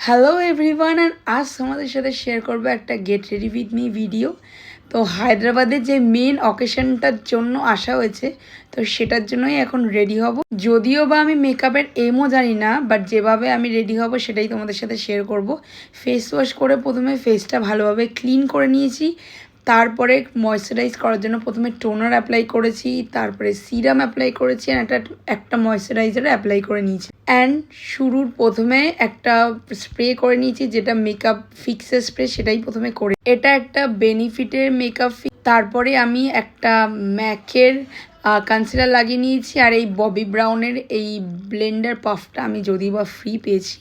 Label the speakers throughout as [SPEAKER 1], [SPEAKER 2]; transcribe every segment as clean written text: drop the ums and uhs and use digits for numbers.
[SPEAKER 1] Hello everyone, and আজ তোমাদের সাথে শেয়ার করবো একটা get ready with me video. তো হায়দ্রাবাদের যে মেন অকেশনটার জন্য আসা হয়েছে, তো সেটার জন্যই এখন রেডি হব। যদিও বা আমি মেকআপের এমও জানি না, বাট যেভাবে আমি রেডি হব সেটাই তোমাদের সাথে শেয়ার করব। ফেস ওয়াশ করে প্রথমে ফেসটা ভালোভাবে ক্লিন করে নিয়েছি, তারপরে ময়শ্চারাইজ করার জন্য প্রথমে টোনার অ্যাপ্লাই করেছি, তারপরে সিরাম অ্যাপ্লাই করেছি, অ্যান্ড একটা ময়শ্চারাইজারও অ্যাপ্লাই করে নিয়েছি। অ্যান্ড শুরুর প্রথমে একটা স্প্রে করে নিয়েছি, যেটা মেকআপ ফিক্সের স্প্রে, সেটাই প্রথমে করে। এটা একটা বেনিফিটের মেকআপ তারপরে আমি একটা ম্যাকের কনসিলার লাগিয়ে নিয়েছি, আর এই ববি ব্রাউনের এই ব্লেন্ডার পাফটা আমি যদিও বা ফ্রি পেয়েছি।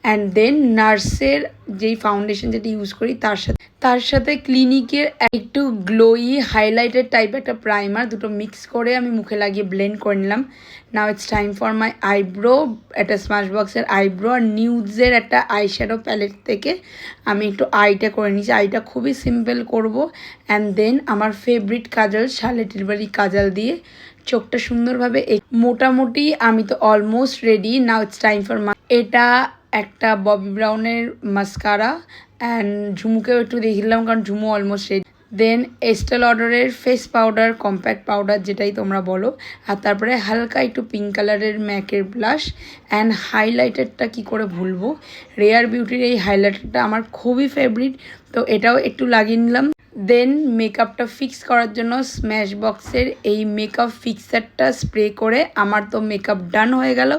[SPEAKER 1] অ্যান্ড দেন নার্সের যেই ফাউন্ডেশন যেটা ইউজ করি তার সাথে ক্লিনিকের একটু গ্লোই হাইলাইটেড টাইপ একটা প্রাইমার, দুটো মিক্স করে আমি মুখে লাগিয়ে ব্লেন্ড করে নিলাম। নাও it's time for my eyebrow. একটা স্মাশ বক্সের আইব্রো আর নিউজের একটা আইশ্যাডো প্যালেট থেকে আমি একটু আইটা করে নিয়েছি। আইটা খুবই সিম্পল করব। অ্যান্ড দেন আমার ফেভারিট কাজল, শার্লে টিলবাড়ি কাজল দিয়ে চোখটা সুন্দরভাবে মোটামুটি আমি তো almost ready. Now it's time for এটা একটা ববি ব্রাউনের মাস্কারা, অ্যান্ড ঝুমুকেও একটু দেখিলাম কারণ ঝুমু অলমোস্ট রেডি। দেন এস্টে লডারের ফেস পাউডার, কম্প্যাক্ট পাউডার যেটাই তোমরা বলো, আর তারপরে হালকা একটু পিঙ্ক কালারের ম্যাকের ব্লাশ। অ্যান্ড হাইলাইটারটা কি করে ভুলবো, রেয়ার বিউটির এই হাইলাইটারটা আমার খুবই ফেভারিট, তো এটাও একটু লাগিয়ে নিলাম। দেন মেকআপটা ফিক্স করার জন্য স্ম্যাশ বক্সের এই মেকআপ ফিক্সারটা স্প্রে করে আমার তো মেকআপ ডান হয়ে গেল।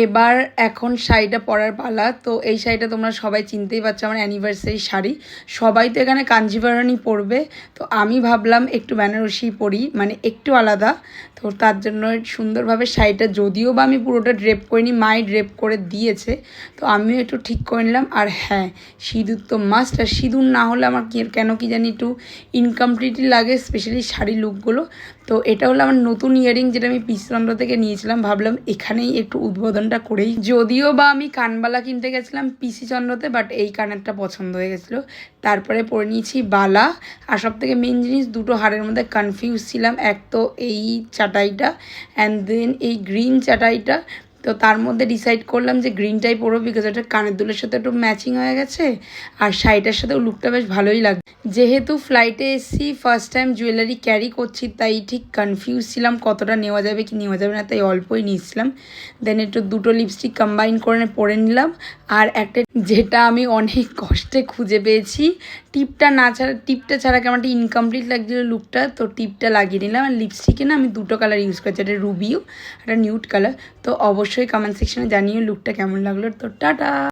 [SPEAKER 1] এবার এখন শাড়িটা পরার পালা। তো এই শাড়িটা তোমরা সবাই চিনতেই পারছো, আমার অ্যানিভার্সারি শাড়ি। সবাই তো এখানে কাঞ্জিভারানি পরবে, তো আমি ভাবলাম একটু বেনারসি পরি, মানে একটু আলাদা। তো তার জন্য সুন্দরভাবে শাড়িটা, যদিও বা আমি পুরোটা ড্রেপ করিনি, মাই ড্রেপ করে দিয়েছে, তো আমিও একটু ঠিক করে নিলাম। আর হ্যাঁ, সিঁদুর তো মাস্ট, আর সিঁদুর না হলে আমার কেন কি জানি একটু ইনকমপ্লিটই লাগে, স্পেশালি শাড়ি লুকগুলো। তো এটা হলো আমার নতুন ইয়ারিং, যেটা আমি পিসচন্দ্র থেকে নিয়েছিলাম। ভাবলাম এখানেই একটু উদ্বোধনটা করেই, যদিও বা আমি কানবালা কিনতে গেছিলাম পিসিচন্দ্রতে, বাট এই কানেরটা পছন্দ হয়ে গেছিলো। তারপরে পরে নিয়েছি বালা। আর সব থেকে মেন জিনিস, দুটো হারের মধ্যে কনফিউজ ছিলাম, এক তো এই চাটাইটা, অ্যান্ড দেন এই গ্রিন চাটাইটা। তো তার মধ্যে ডিসাইড করলাম যে গ্রিনটাই পরবো, বিকজ এটা কানের দুলের সাথে একটু ম্যাচিং হয়ে গেছে, আর শাড়িটার সাথেও লুকটা বেশ ভালোই লাগছে। যেহেতু ফ্লাইটে এসেছি, ফার্স্ট টাইম জুয়েলারি ক্যারি করছি, তাই ঠিক কনফিউজ ছিলাম কতটা নেওয়া যাবে কি নেওয়া যাবে না, তাই অল্পই নিয়েছিলাম। দেন একটু দুটো লিপস্টিক কম্বাইন করে পরে নিলাম। আর একটা যেটা আমি অনেক কষ্টে খুঁজে পেয়েছি, টিপটা ছাড়া কেমন একটা ইনকমপ্লিট লাগছিলো লুকটা, তো টিপটা লাগিয়ে নিলাম। আর লিপস্টিকে না আমি দুটো কালার ইউজ করছি, একটা রুবিও, একটা নিউড কালার। তো অবশ্যই কমেন্ট সেকশনে জানিও লুকটা কেমন লাগলো। তো টাটা।